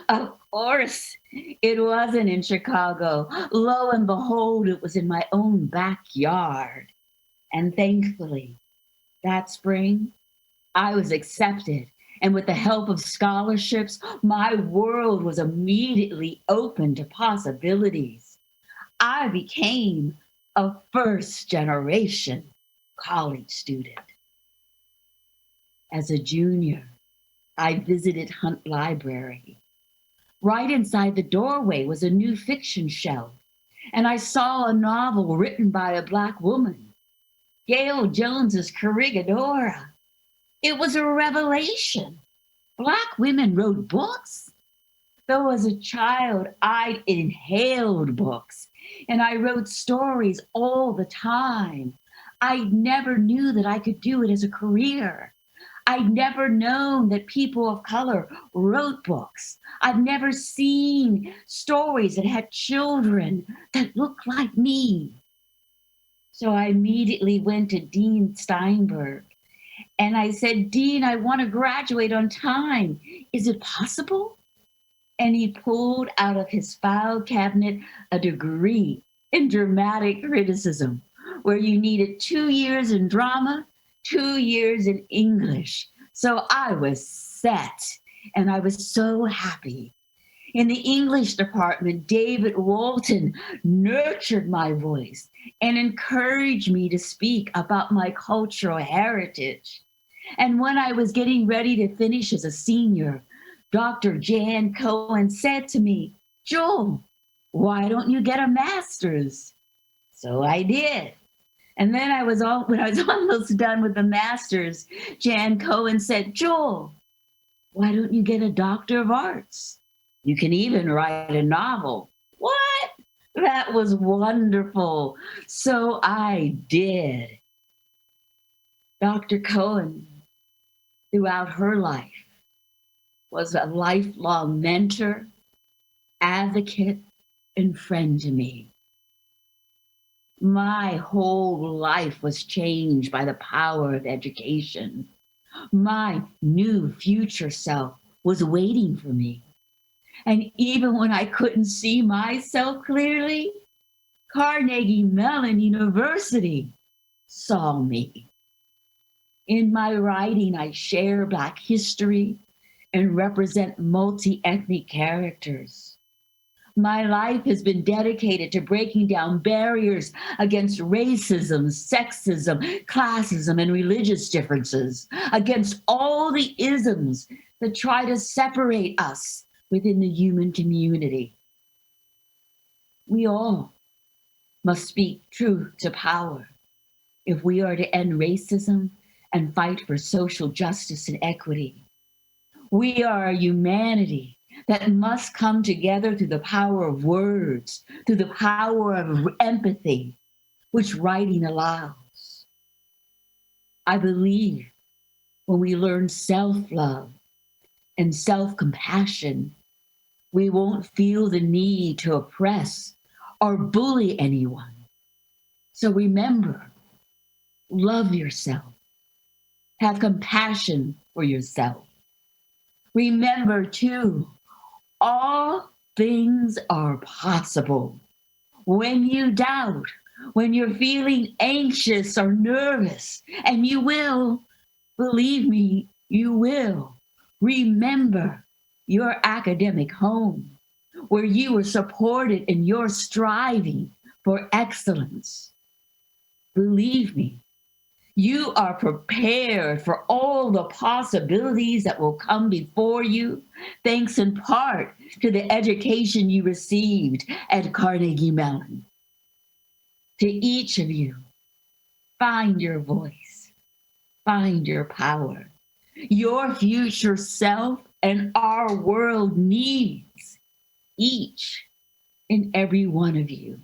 Of course, it wasn't in Chicago. Lo and behold, it was in my own backyard. And thankfully, that spring, I was accepted. And with the help of scholarships, my world was immediately open to possibilities. I became a first-generation college student. As a junior, I visited Hunt Library. Right inside the doorway was a new fiction shelf, and I saw a novel written by a Black woman, Gail Jones's Corregidora. It was a revelation. Black women wrote books. Though as a child, I inhaled books, and I wrote stories all the time. I never knew that I could do it as a career. I'd never known that people of color wrote books. I'd never seen stories that had children that looked like me. So I immediately went to Dean Steinberg and I said, "Dean, I want to graduate on time. Is it possible?" And he pulled out of his file cabinet a degree in dramatic criticism, where you needed 2 years in drama, 2 years in English. So I was set, and I was so happy. In the English department, David Walton nurtured my voice and encouraged me to speak about my cultural heritage. And when I was getting ready to finish as a senior, Dr. Jan Cohen said to me, "Jewell, why don't you get a master's?" So I did. And then when I was almost done with the master's, Jan Cohen said, "Jewell, why don't you get a Doctor of Arts? You can even write a novel." What? That was wonderful. So I did. Dr. Cohen, throughout her life, was a lifelong mentor, advocate, and friend to me. My whole life was changed by the power of education. My new future self was waiting for me. And even when I couldn't see myself clearly, Carnegie Mellon University saw me. In my writing, I share Black history and represent multi-ethnic characters. My life has been dedicated to breaking down barriers against racism, sexism, classism, and religious differences, against all the isms that try to separate us within the human community. We all must speak truth to power if we are to end racism and fight for social justice and equity. We are a humanity that must come together through the power of words, through the power of empathy, which writing allows. I believe when we learn self-love and self-compassion, we won't feel the need to oppress or bully anyone. So remember, love yourself. Have compassion for yourself. Remember too, all things are possible. When you doubt, when you're feeling anxious or nervous, and you will, believe me, you will, remember your academic home, where you were supported in your striving for excellence. Believe me, you are prepared for all the possibilities that will come before you, thanks in part to the education you received at Carnegie Mellon. To each of you, find your voice, find your power. Your future self and our world needs each and every one of you.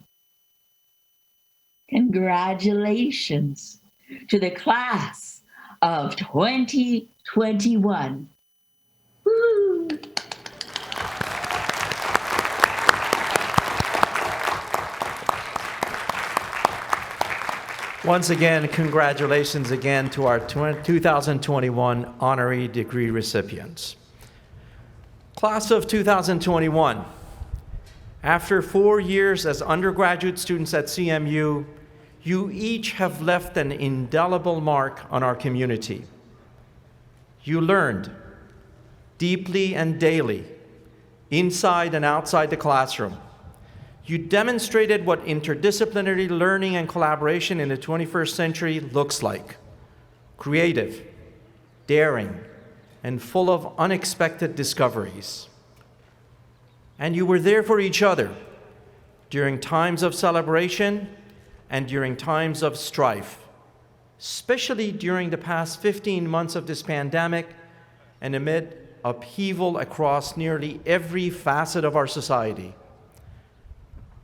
Congratulations to the class of 2021. Woo! Once again, congratulations again to our 2021 honorary degree recipients. Class of 2021, after 4 years as undergraduate students at CMU, you each have left an indelible mark on our community. You learned deeply and daily, inside and outside the classroom. You demonstrated what interdisciplinary learning and collaboration in the 21st century looks like: creative, daring, and full of unexpected discoveries. And you were there for each other during times of celebration and during times of strife, especially during the past 15 months of this pandemic and amid upheaval across nearly every facet of our society.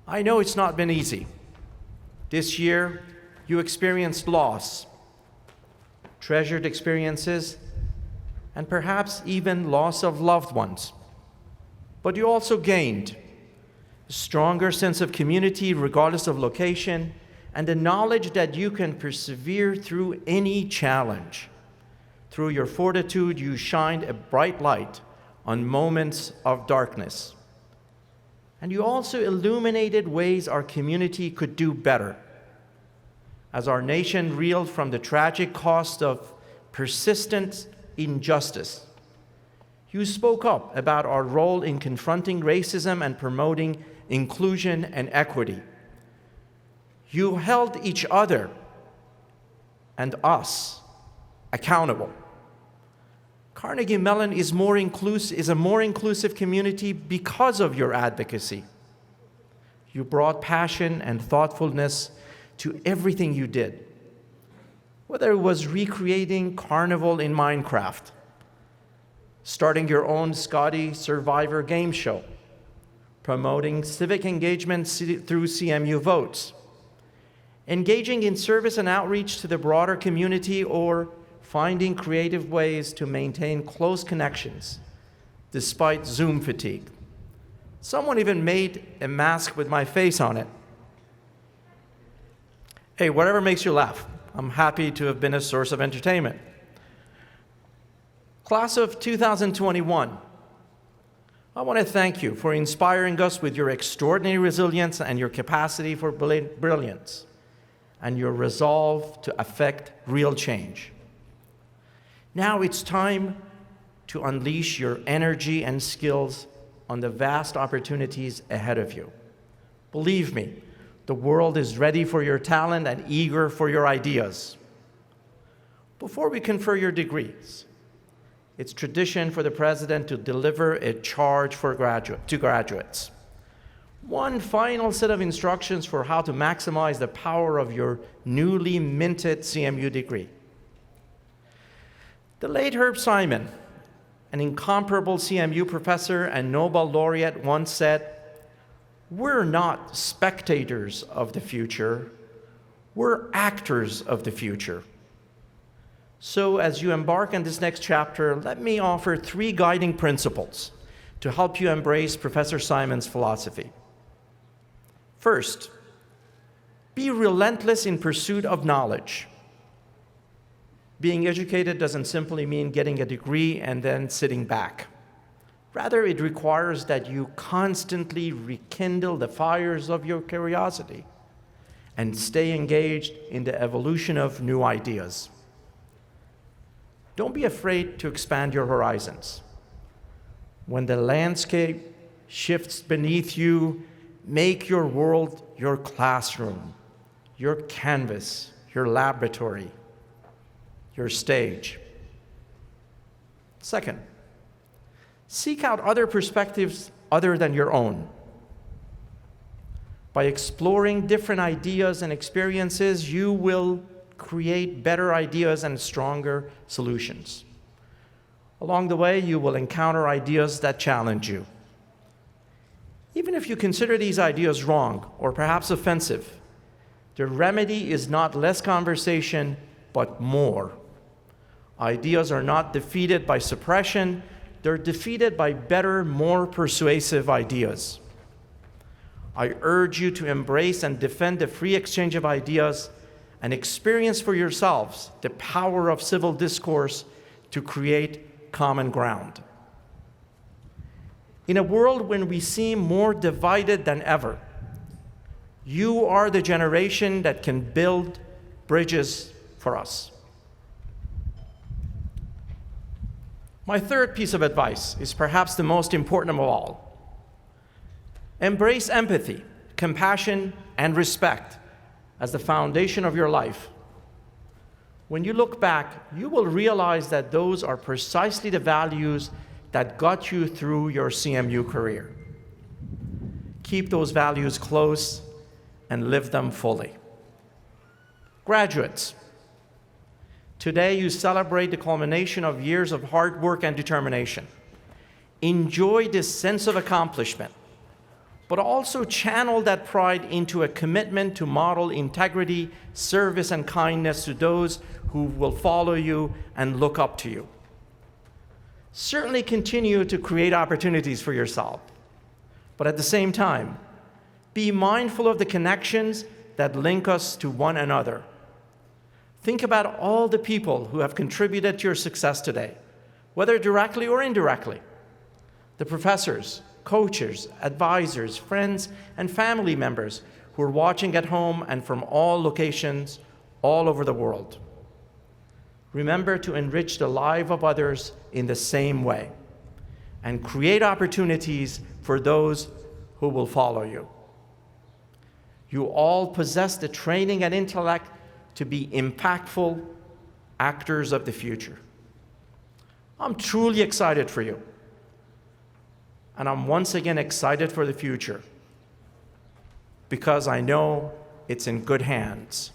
I know it's not been easy. This year, you experienced loss, treasured experiences, and perhaps even loss of loved ones. But you also gained a stronger sense of community regardless of location, and the knowledge that you can persevere through any challenge. Through your fortitude, you shined a bright light on moments of darkness. And you also illuminated ways our community could do better. As our nation reeled from the tragic cost of persistent injustice, you spoke up about our role in confronting racism and promoting inclusion and equity. You held each other and us accountable. Carnegie Mellon is a more inclusive community because of your advocacy. You brought passion and thoughtfulness to everything you did. Whether it was recreating Carnival in Minecraft, starting your own Scotty Survivor game show, promoting civic engagement through CMU votes, engaging in service and outreach to the broader community, or finding creative ways to maintain close connections despite Zoom fatigue. Someone even made a mask with my face on it. Hey, whatever makes you laugh. I'm happy to have been a source of entertainment. Class of 2021, I want to thank you for inspiring us with your extraordinary resilience and your capacity for brilliance and your resolve to affect real change. Now it's time to unleash your energy and skills on the vast opportunities ahead of you. Believe me, the world is ready for your talent and eager for your ideas. Before we confer your degrees, it's tradition for the president to deliver a charge to graduates. One final set of instructions for how to maximize the power of your newly minted CMU degree. The late Herb Simon, an incomparable CMU professor and Nobel laureate, once said, "We're not spectators of the future, we're actors of the future." So as you embark on this next chapter, let me offer 3 guiding principles to help you embrace Professor Simon's philosophy. First, be relentless in pursuit of knowledge. Being educated doesn't simply mean getting a degree and then sitting back. Rather, it requires that you constantly rekindle the fires of your curiosity and stay engaged in the evolution of new ideas. Don't be afraid to expand your horizons. When the landscape shifts beneath you, make your world your classroom, your canvas, your laboratory, your stage. Second, seek out other perspectives other than your own. By exploring different ideas and experiences, you will create better ideas and stronger solutions. Along the way, you will encounter ideas that challenge you. Even if you consider these ideas wrong or perhaps offensive, the remedy is not less conversation, but more. Ideas are not defeated by suppression, they're defeated by better, more persuasive ideas. I urge you to embrace and defend the free exchange of ideas and experience for yourselves the power of civil discourse to create common ground. In a world when we seem more divided than ever, you are the generation that can build bridges for us. My third piece of advice is perhaps the most important of all. Embrace empathy, compassion, and respect as the foundation of your life. When you look back, you will realize that those are precisely the values that got you through your CMU career. Keep those values close and live them fully. Graduates, today you celebrate the culmination of years of hard work and determination. Enjoy this sense of accomplishment, but also channel that pride into a commitment to model integrity, service, and kindness to those who will follow you and look up to you. Certainly continue to create opportunities for yourself, but at the same time, be mindful of the connections that link us to one another. Think about all the people who have contributed to your success today, whether directly or indirectly. The professors, coaches, advisors, friends, and family members who are watching at home and from all locations all over the world. Remember to enrich the life of others in the same way and create opportunities for those who will follow you. You all possess the training and intellect to be impactful actors of the future. I'm truly excited for you. And I'm once again excited for the future because I know it's in good hands.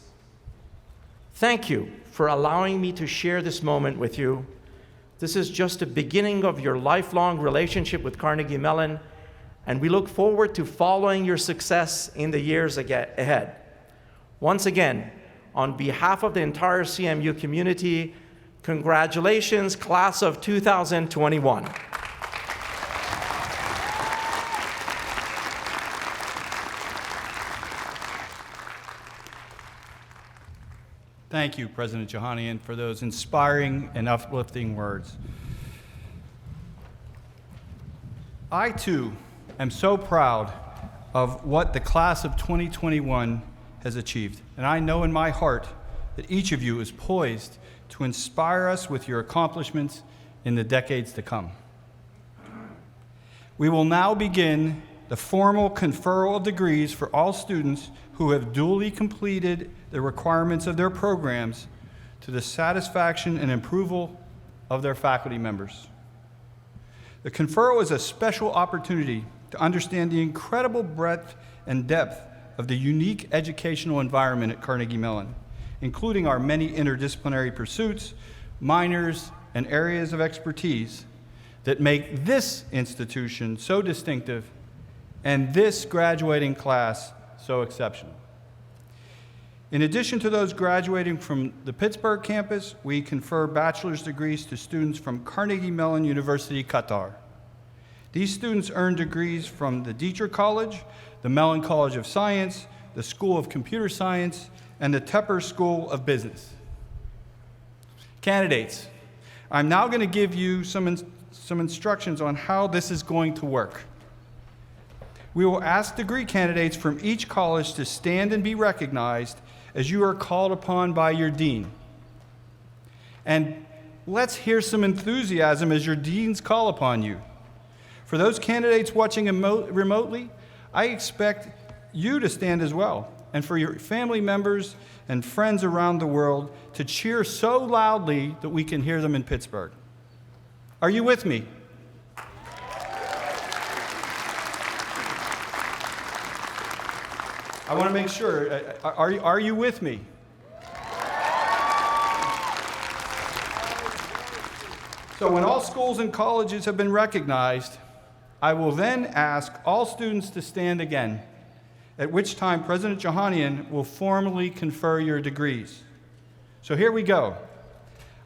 Thank you for allowing me to share this moment with you. This is just the beginning of your lifelong relationship with Carnegie Mellon, and we look forward to following your success in the years ahead. Once again, on behalf of the entire CMU community, congratulations, class of 2021. Thank you, President Johanian, for those inspiring and uplifting words. I, too, am so proud of what the class of 2021 has achieved, and I know in my heart that each of you is poised to inspire us with your accomplishments in the decades to come. We will now begin the formal conferral of degrees for all students who have duly completed the requirements of their programs to the satisfaction and approval of their faculty members. The conferral is a special opportunity to understand the incredible breadth and depth of the unique educational environment at Carnegie Mellon, including our many interdisciplinary pursuits, minors, and areas of expertise that make this institution so distinctive and this graduating class so exceptional. In addition to those graduating from the Pittsburgh campus, we confer bachelor's degrees to students from Carnegie Mellon University, Qatar. These students earn degrees from the Dietrich College, the Mellon College of Science, the School of Computer Science, and the Tepper School of Business. Candidates, I'm now going to give you some instructions on how this is going to work. We will ask degree candidates from each college to stand and be recognized as you are called upon by your dean. And let's hear some enthusiasm as your deans call upon you. For those candidates watching remotely, I expect you to stand as well, and for your family members and friends around the world to cheer so loudly that we can hear them in Pittsburgh. Are you with me? I want to make sure, are you with me? So when all schools and colleges have been recognized, I will then ask all students to stand again, at which time President Johanian will formally confer your degrees. So here we go.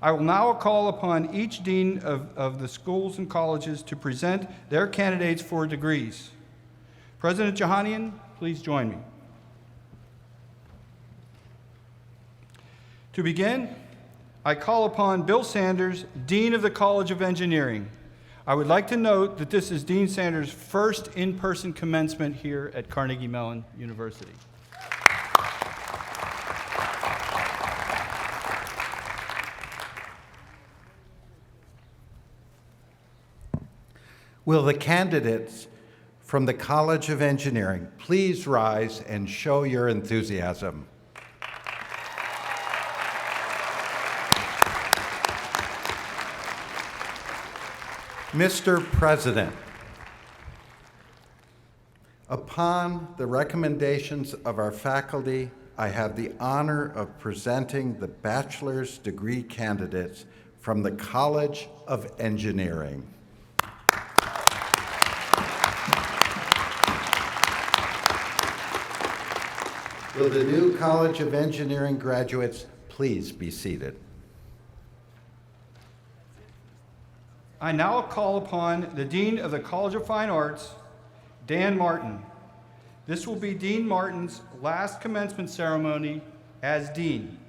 I will now call upon each dean of the schools and colleges to present their candidates for degrees. President Johanian, please join me. To begin, I call upon Bill Sanders, Dean of the College of Engineering. I would like to note that this is Dean Sanders' first in-person commencement here at Carnegie Mellon University. Will the candidates from the College of Engineering please rise and show your enthusiasm? Mr. President, upon the recommendations of our faculty, I have the honor of presenting the bachelor's degree candidates from the College of Engineering. Will the new College of Engineering graduates please be seated? I now call upon the Dean of the College of Fine Arts, Dan Martin. This will be Dean Martin's last commencement ceremony as Dean.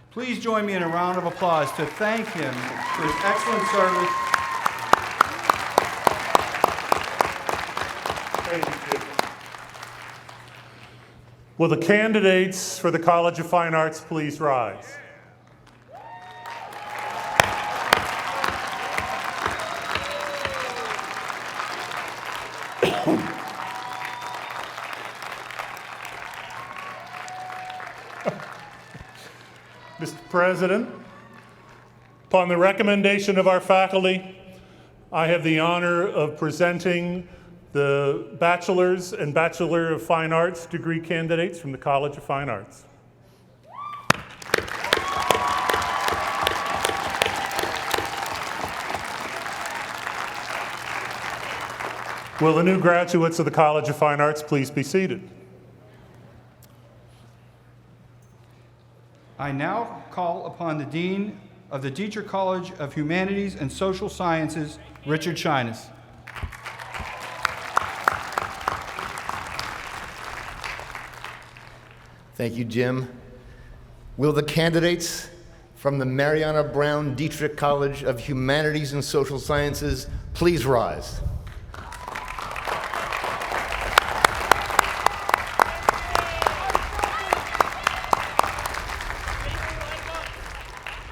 Please join me in a round of applause to thank him for his excellent service. Thank you. Will the candidates for the College of Fine Arts please rise? Mr. President, Upon the recommendation of our faculty, I have the honor of presenting the Bachelor's and Bachelor of Fine Arts degree candidates from the College of Fine Arts. Will the new graduates of the College of Fine Arts please be seated? I now call upon the Dean of the Dietrich College of Humanities and Social Sciences, Richard Shines. Thank you, Jim. Will the candidates from the Mariana Brown Dietrich College of Humanities and Social Sciences please rise?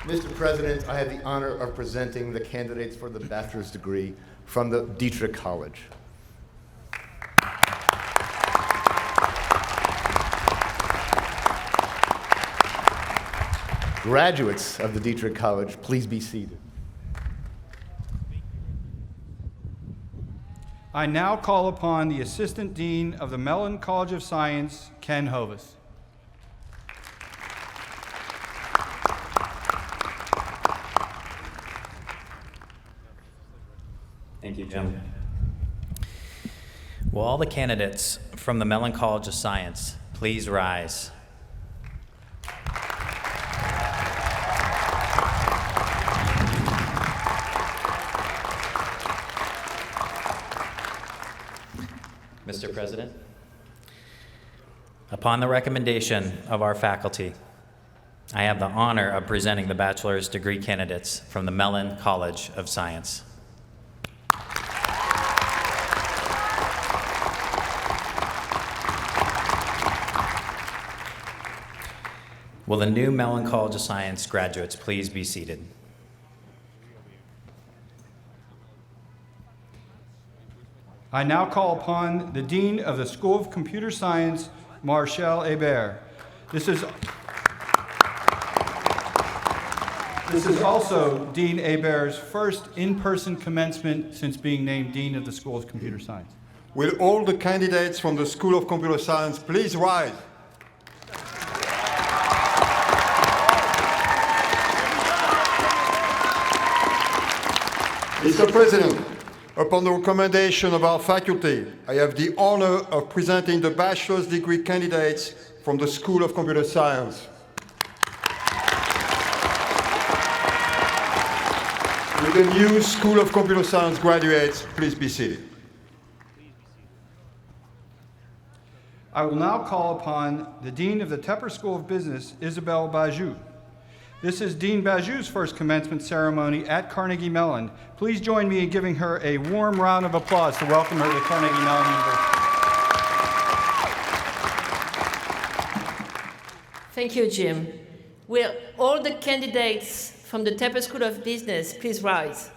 Mr. President, I have the honor of presenting the candidates for the bachelor's degree from the Dietrich College. Graduates of the Dietrich College, please be seated. I now call upon the Assistant Dean of the Mellon College of Science, Ken Hovis. Thank you, Jim. Will all the candidates from the Mellon College of Science please rise? Mr. President, upon the recommendation of our faculty, I have the honor of presenting the bachelor's degree candidates from the Mellon College of Science. Will the new Mellon College of Science graduates please be seated? I now call upon the Dean of the School of Computer Science, Marcel Hébert. This is also Dean Hébert's first in-person commencement since being named Dean of the School of Computer Science. Will all the candidates from the School of Computer Science please rise? Mr. President, upon the recommendation of our faculty, I have the honor of presenting the bachelor's degree candidates from the School of Computer Science. Will the new School of Computer Science graduates please be seated? I will now call upon the Dean of the Tepper School of Business, Isabelle Bajou. This is Dean Bajou's first commencement ceremony at Carnegie Mellon. Please join me in giving her a warm round of applause to welcome her to Carnegie Mellon University. Thank you, Jim. Will all the candidates from the Tepper School of Business please rise?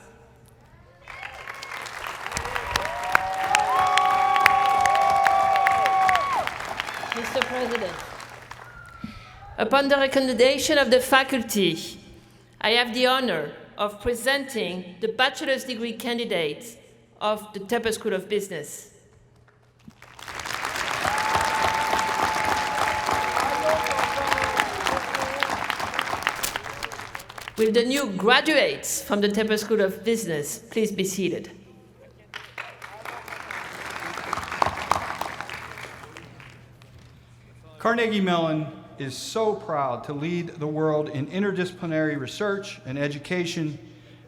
Mr. President, upon the recommendation of the faculty, I have the honor of presenting the bachelor's degree candidates of the Tepper School of Business. Will the new graduates from the Tepper School of Business please be seated? Carnegie Mellon is so proud to lead the world in interdisciplinary research and education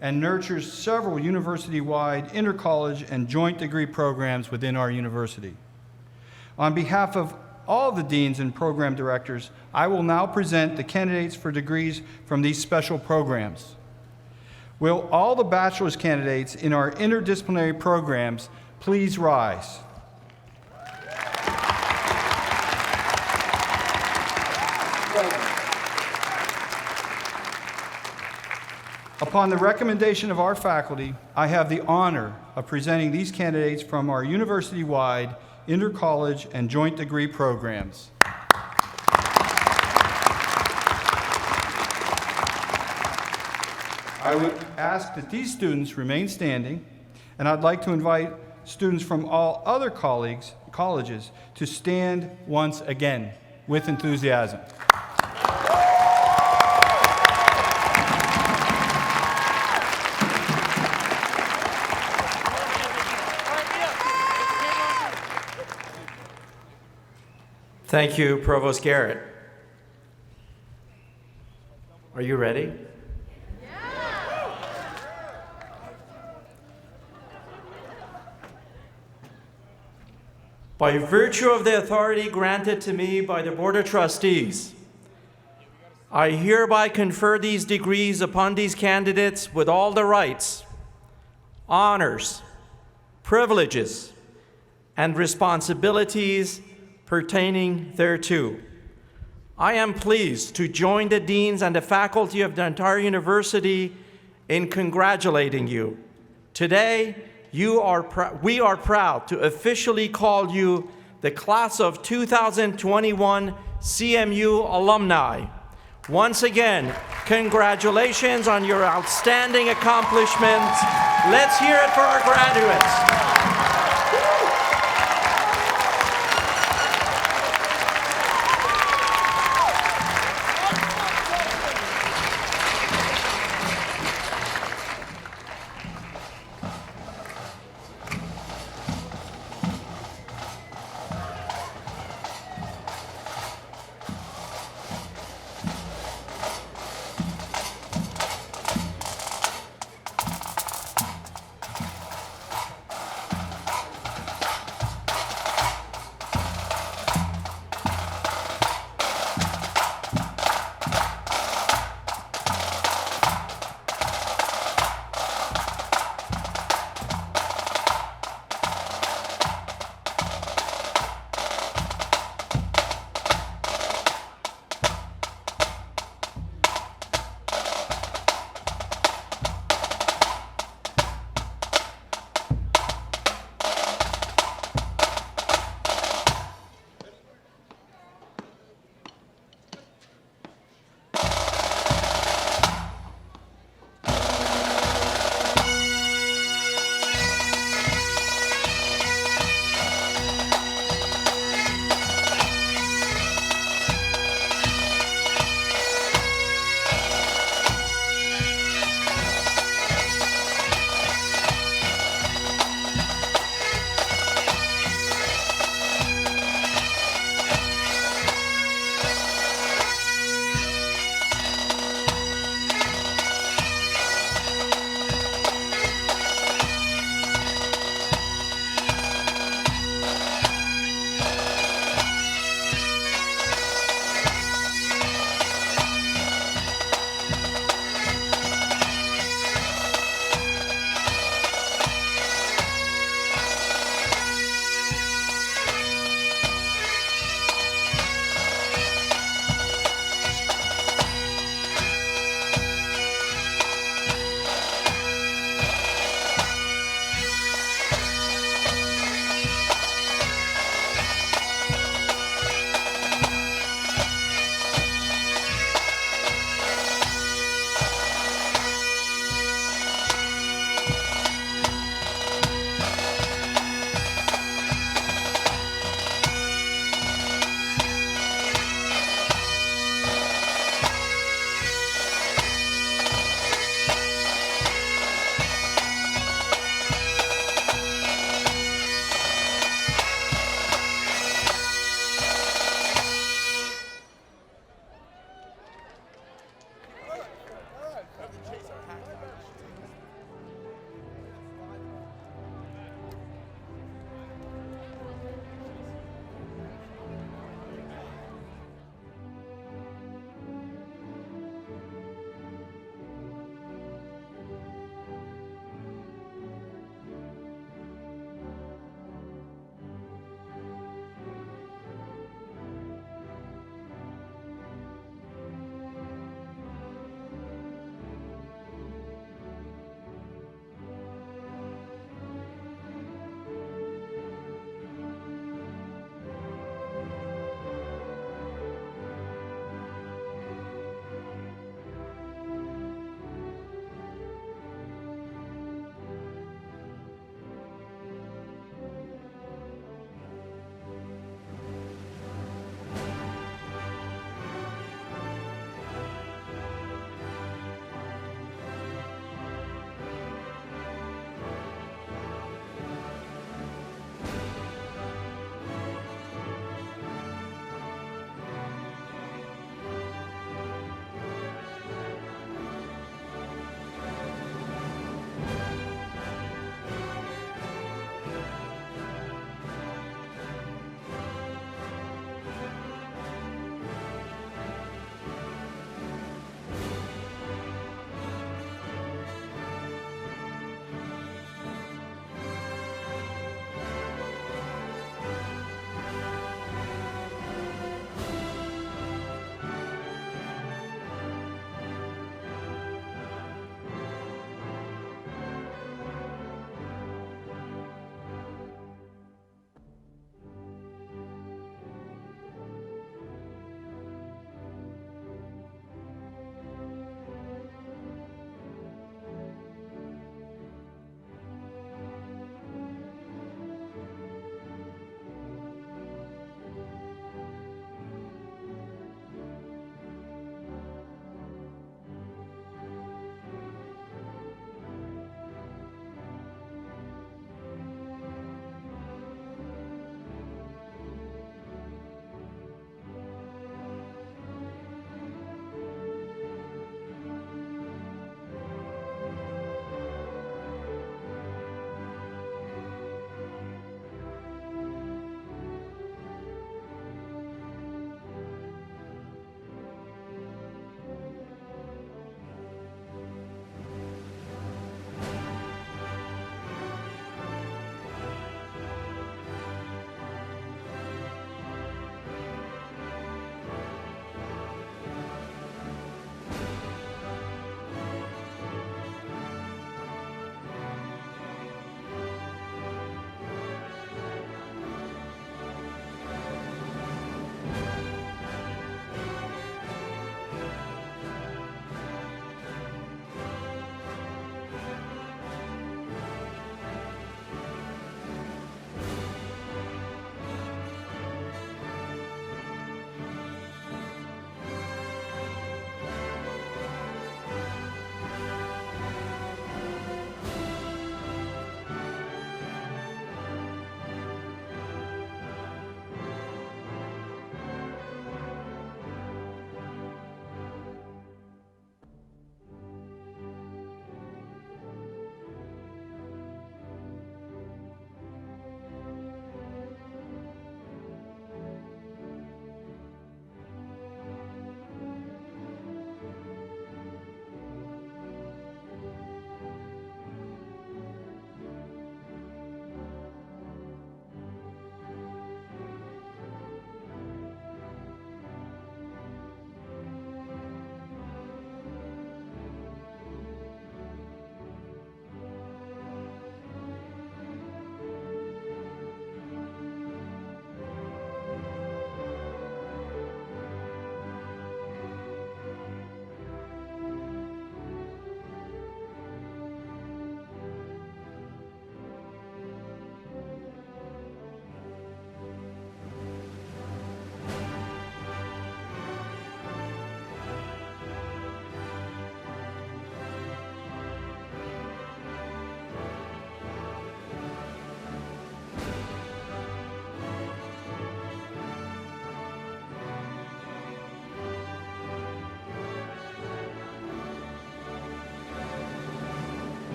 and nurtures several university-wide intercollege and joint degree programs within our university. On behalf of all the deans and program directors, I will now present the candidates for degrees from these special programs. Will all the bachelor's candidates in our interdisciplinary programs please rise? Upon the recommendation of our faculty, I have the honor of presenting these candidates from our university-wide intercollege and joint degree programs. I would ask that these students remain standing, and I'd like to invite students from all other colleges to stand once again with enthusiasm. Thank you, Provost Garrett. Are you ready? By virtue of the authority granted to me by the Board of Trustees, I hereby confer these degrees upon these candidates with all the rights, honors, privileges, and responsibilities pertaining thereto. I am pleased to join the deans and the faculty of the entire university in congratulating you. Today, we are proud to officially call you the class of 2021 CMU alumni. Once again, congratulations on your outstanding accomplishments. Let's hear it for our graduates.